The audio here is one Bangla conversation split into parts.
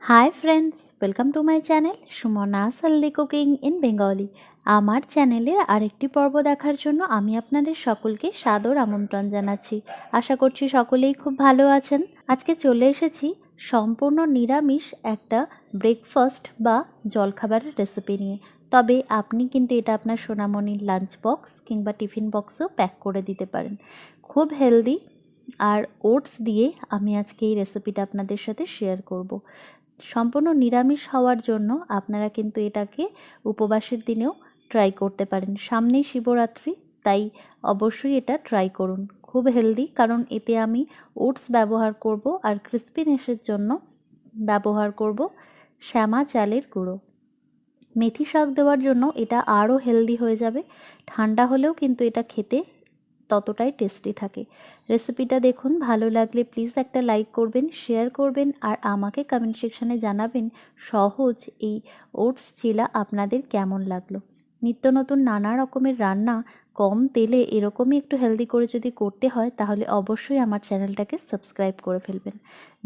Hi friends, welcome to my channel Sumana's healthy cooking in Bengali. আমার চ্যানেলের আরেকটি পর্ব দেখার জন্য আমি আপনাদের সকলকে সাদর আমন্ত্রণ জানাচ্ছি। আশা করছি সকলেই খুব ভালো আছেন। আজকে চলে এসেছি সম্পূর্ণ নিরামিষ একটা ব্রেকফাস্ট বা জলখাবারের রেসিপি নিয়ে। তবে আপনি কিন্তু এটা আপনার সোনামণির লাঞ্চ বক্স কিংবা টিফিন বক্সেও প্যাক করে দিতে পারেন। খুব হেলদি আর ওটস দিয়ে আমি আজকে এই রেসিপিটা আপনাদের সাথে শেয়ার করব। সম্পূর্ণ নিরামিষ হওয়ার জন্য আপনারা কিন্তু এটাকে উপবাসের দিনেও ট্রাই করতে পারেন। সামনেই শিবরাত্রি, তাই অবশ্যই এটা ট্রাই করুন। খুব হেলদি, কারণ এতে আমি ওটস ব্যবহার করব আর ক্রিস্পিনেসের জন্য ব্যবহার করব শ্যামা চালের গুঁড়ো। মেথি শাক দেওয়ার জন্য এটা আরও হেলদি হয়ে যাবে। ঠান্ডা হলেও কিন্তু এটা খেতে ততটাই টেস্টি থাকে। রেসিপিটা দেখুন, ভালো লাগলে প্লিজ একটা লাইক করবেন, শেয়ার করবেন আর আমাকে কমেন্ট সেকশানে জানাবেন সহজ এই ওটস চিলা আপনাদের কেমন লাগলো। নিত্য নতুন নানা রকমের রান্না কম তেলে এরকমই একটু হেলদি করে যদি করতে হয় তাহলে অবশ্যই আমার চ্যানেলটাকে সাবস্ক্রাইব করে ফেলবেন।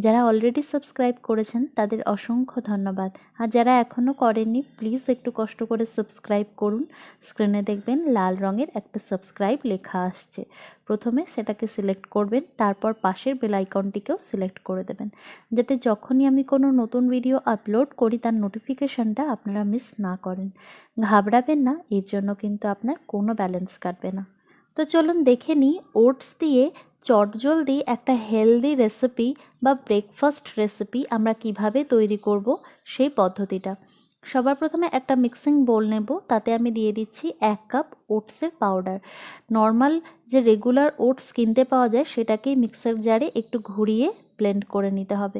যারা অলরেডি সাবস্ক্রাইব করেছেন তাদের অসংখ্য ধন্যবাদ, আর যারা এখনও করেননি প্লিজ একটু কষ্ট করে সাবস্ক্রাইব করুন। স্ক্রিনে দেখবেন লাল রঙের একটা সাবস্ক্রাইব লেখা আসছে। প্রথমে সেটাকে সিলেক্ট করবেন, তারপর পাশের বেল আইকনটিকেও সিলেক্ট করে দেবেন, যাতে যখনই আমি কোনো নতুন ভিডিও আপলোড করি তার নোটিফিকেশানটা আপনারা মিস না করেন। ঘাবড়াবেন না, এর জন্য কিন্তু আপনার কোনো ব্যালেন্স কাটবে না। তো চলুন দেখে নিই ওটস দিয়ে চটজলদি একটা হেলদি রেসিপি বা ব্রেকফাস্ট রেসিপি আমরা কিভাবে তৈরি করব সেই পদ্ধতিটা। সবার প্রথমে একটা মিক্সিং বোল নেব, তাতে আমি দিয়ে দিচ্ছি 1 কাপ ওটসের পাউডার। নর্মাল যে রেগুলার ওটস কিনতে পাওয়া যায় সেটাকেই মিক্সার জারে একটু ঘুরিয়ে ব্লেন্ড করে নিতে হবে।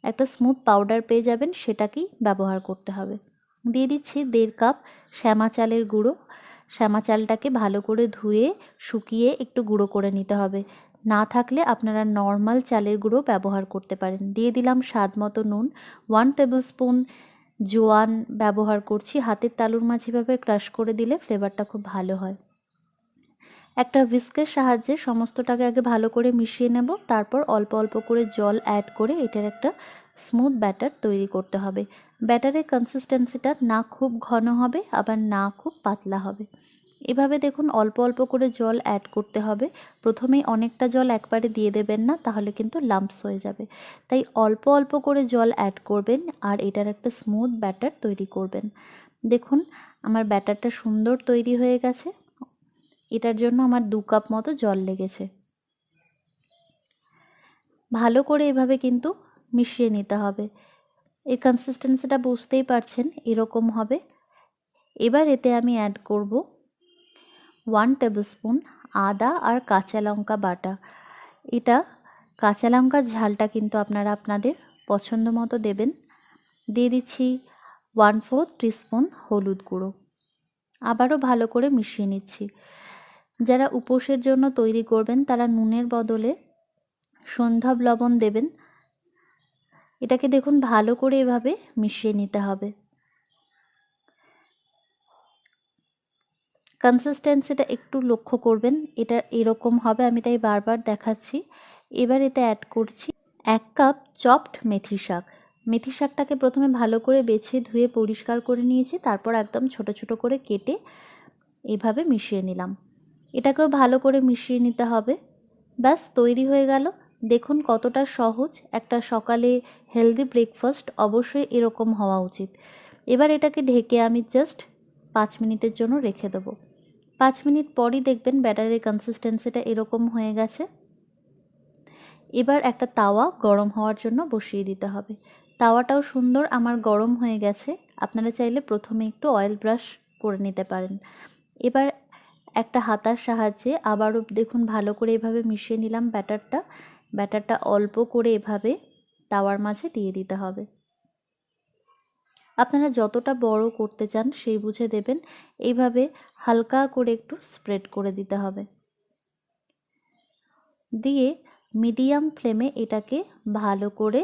একটা স্মুথ পাউডার পেয়ে যাবেন, সেটাকেই ব্যবহার করতে হবে। দিয়ে দিচ্ছি 1.5 কাপ শ্যামা চালের গুঁড়ো। শ্যামা চালটাকে ভালো করে ধুয়ে শুকিয়ে একটু গুঁড়ো করে নিতে হবে। না থাকলে আপনারা নর্মাল চালের গুঁড়ো ব্যবহার করতে পারেন। দিয়ে দিলাম স্বাদ মতো নুন। 1 টেবিল স্পুন জোয়ান ব্যবহার করছি। হাতের তালুর মাঝে এভাবে ক্রাশ করে দিলে ফ্লেভারটা খুব ভালো হয়। একটা হুইস্কের সাহায্যে সমস্তটাকে আগে ভালো করে মিশিয়ে নেব, তারপর অল্প অল্প করে জল অ্যাড করে এটার একটা স্মুথ ব্যাটার তৈরি করতে হবে। ব্যাটারের কনসিস্টেন্সিটা না খুব ঘন হবে আবার না খুব পাতলা হবে। এভাবে দেখুন অল্প অল্প করে জল অ্যাড করতে হবে। প্রথমেই অনেকটা জল একবারে দিয়ে দেবেন না, তাহলে কিন্তু লাম্পস হয়ে যাবে। তাই অল্প অল্প করে জল অ্যাড করবেন আর এটার একটা স্মুথ ব্যাটার তৈরি করবেন। দেখুন আমার ব্যাটারটা সুন্দর তৈরি হয়ে গেছে। এটার জন্য আমার 2 কাপ মতো জল লেগেছে। ভালো করে এভাবে কিন্তু মিশিয়ে নিতে হবে। এর কনসিস্টেন্সিটা বুঝতেই পারছেন, এরকম হবে। এবার এতে আমি অ্যাড করব 1 টেবিল স্পুন আদা আর কাঁচা লঙ্কা বাটা। এটা কাঁচা লঙ্কার ঝালটা কিন্তু আপনারা আপনাদের পছন্দ মতো দেবেন। দিয়ে দিচ্ছি 1/4 টিস্পুন হলুদ গুঁড়ো। আবারও ভালো করে মিশিয়ে নিচ্ছি। যারা উপোসের জন্য তৈরি করবেন তারা নুনের বদলে সন্ধ্যাব লবণ দেবেন। এটাকে দেখুন ভালো করে এভাবে মিশিয়ে নিতে হবে। কনসিস্টেন্সিটা একটু লক্ষ্য করবেন, এটা এরকম হবে, আমি তাই বারবার দেখাচ্ছি। এবার এতে অ্যাড করছি 1 কাপ চপড মেথি শাক। মেথি শাকটাকে প্রথমে ভালো করে বেছে ধুয়ে পরিষ্কার করে নিয়েছি, তারপর একদম ছোট ছোট করে কেটে এভাবে মিশিয়ে নিলাম। এটাকেও ভালো করে মিশিয়ে নিতে হবে। ব্যাস তৈরি হয়ে গেল। দেখুন কতটা সহজ একটা সকালে হেলদি ব্রেকফাস্ট অবশ্যই এরকম হওয়া উচিত। এবার এটাকে ঢেকে আমি জাস্ট 5 মিনিটের জন্য রেখে দেবো। 5 মিনিট পরই দেখবেন ব্যাটারের কনসিস্টেন্সিটা এরকম হয়ে গেছে। এবার একটা তাওয়া গরম হওয়ার জন্য বসিয়ে দিতে হবে। তাওয়াটাও সুন্দর আমার গরম হয়ে গেছে। আপনারা চাইলে প্রথমে একটু অয়েল ব্রাশ করে নিতে পারেন। এবার একটা হাতার সাহায্যে আবারও দেখুন ভালো করে এভাবে মিশিয়ে নিলাম ব্যাটারটা অল্প করে এভাবে তাওয়ার মাঝে দিয়ে দিতে হবে। আপনারা যতটা বড় করতে চান সেই বুঝে দেবেন। এইভাবে হালকা করে একটু স্প্রেড করে দিতে হবে। দিয়ে মিডিয়াম ফ্লেমে এটাকে ভালো করে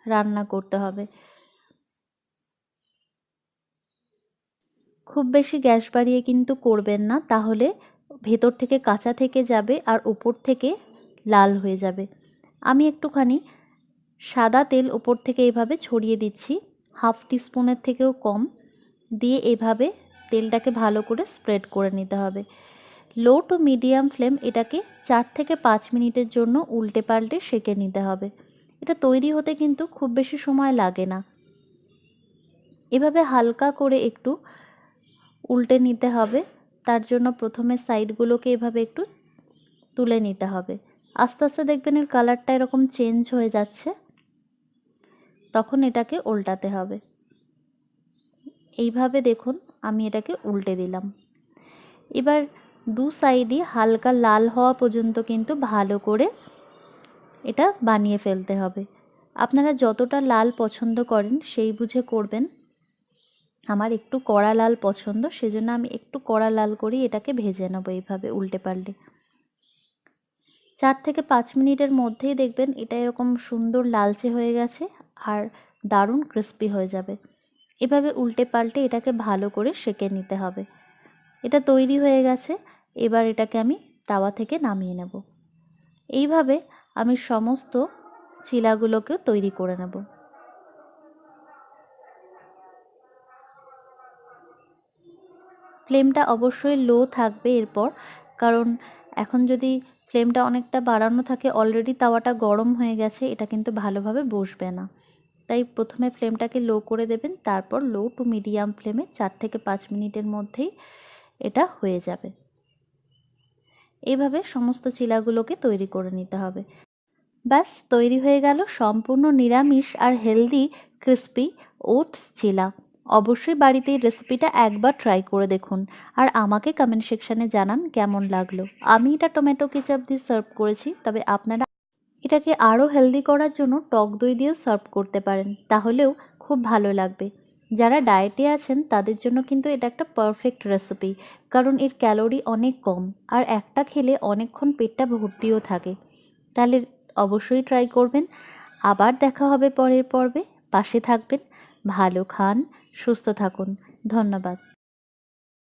রান্না করতে হবে। খুব বেশি গ্যাস বাড়িয়ে কিন্তু করবেন না, তাহলে ভেতর থেকে কাঁচা থেকে যাবে আর উপর থেকে লাল হয়ে যাবে। আমি একটুখানি সাদা তেল ওপর থেকে এইভাবে ছড়িয়ে দিচ্ছি, হাফ টিস্পুনের থেকেও কম, দিয়ে এভাবে তেলটাকে ভালো করে স্প্রেড করে নিতে হবে। লো টু মিডিয়াম ফ্লেম এটাকে 4 থেকে 5 মিনিটের জন্য উল্টে পাল্টে সেঁকে নিতে হবে। এটা তৈরি হতে কিন্তু খুব বেশি সময় লাগে না। এভাবে হালকা করে একটু উল্টে নিতে হবে। তার জন্য প্রথমে সাইডগুলোকে এভাবে একটু তুলে নিতে হবে। আস্তে আস্তে দেখবেন এর কালারটা এরকম চেঞ্জ হয়ে যাচ্ছে, তখন এটাকে উল্টাতে হবে। এইভাবে দেখুন আমি এটাকে উল্টে দিলাম। এবার দু সাইডই হালকা লাল হওয়া পর্যন্ত কিন্তু ভালো করে এটা বানিয়ে ফেলতে হবে। আপনারা যতটা লাল পছন্দ করেন সেই বুঝে করবেন। আমার একটু কড়া লাল পছন্দ, সেজন্য আমি একটু কড়া লাল করে এটাকে ভেজে নেবো এইভাবে উল্টে পাল্টে। 4 থেকে 5 মিনিটের মধ্যেই দেখবেন এটা এরকম সুন্দর লালচে হয়ে গেছে আর দারুণ ক্রিস্পি হয়ে যাবে। এভাবে উল্টে পাল্টে এটাকে ভালো করে সেঁকে নিতে হবে। এটা তৈরি হয়ে গেছে। এবার এটাকে আমি তাওয়া থেকে নামিয়ে নেব। এইভাবে আমি সমস্ত চিলাগুলোকেও তৈরি করে নেব। ফ্লেমটা অবশ্যই লো থাকবে এরপর, কারণ এখন যদি ফ্লেমটা অনেকটা বাড়ানো থাকে অলরেডি তাওয়াটা গরম হয়ে গেছে, এটা কিন্তু ভালোভাবে বসবে না। তাই প্রথমে ফ্লেমটাকে লো করে দেবেন, তারপর লো টু মিডিয়াম ফ্লেমে 4 থেকে 5 মিনিটের মধ্যেই এটা হয়ে যাবে। এইভাবে সমস্ত চিলাগুলোকে তৈরি করে নিতে হবে। ব্যাস তৈরি হয়ে গেল সম্পূর্ণ নিরামিষ আর হেলদি ক্রিস্পি ওটস চিলা। অবশ্যই বাড়িতে এই রেসিপিটা একবার ট্রাই করে দেখুন আর আমাকে কমেন্ট সেকশানে জানান কেমন লাগলো। আমি এটা টমেটো কেচাপ দিয়ে সার্ভ করেছি, তবে আপনারা এটাকে আরও হেলদি করার জন্য টক দই দিয়েও সার্ভ করতে পারেন, তাহলেও খুব ভালো লাগবে। যারা ডায়েটে আছেন তাদের জন্য কিন্তু এটা একটা পারফেক্ট রেসিপি, কারণ এর ক্যালোরি অনেক কম আর একটা খেলে অনেকক্ষণ পেটটা ভর্তিও থাকে। তাহলে অবশ্যই ট্রাই করবেন। আবার দেখা হবে পরের পর্বে। পাশে থাকবেন, ভালো খান, সুস্থ থাকুন। ধন্যবাদ।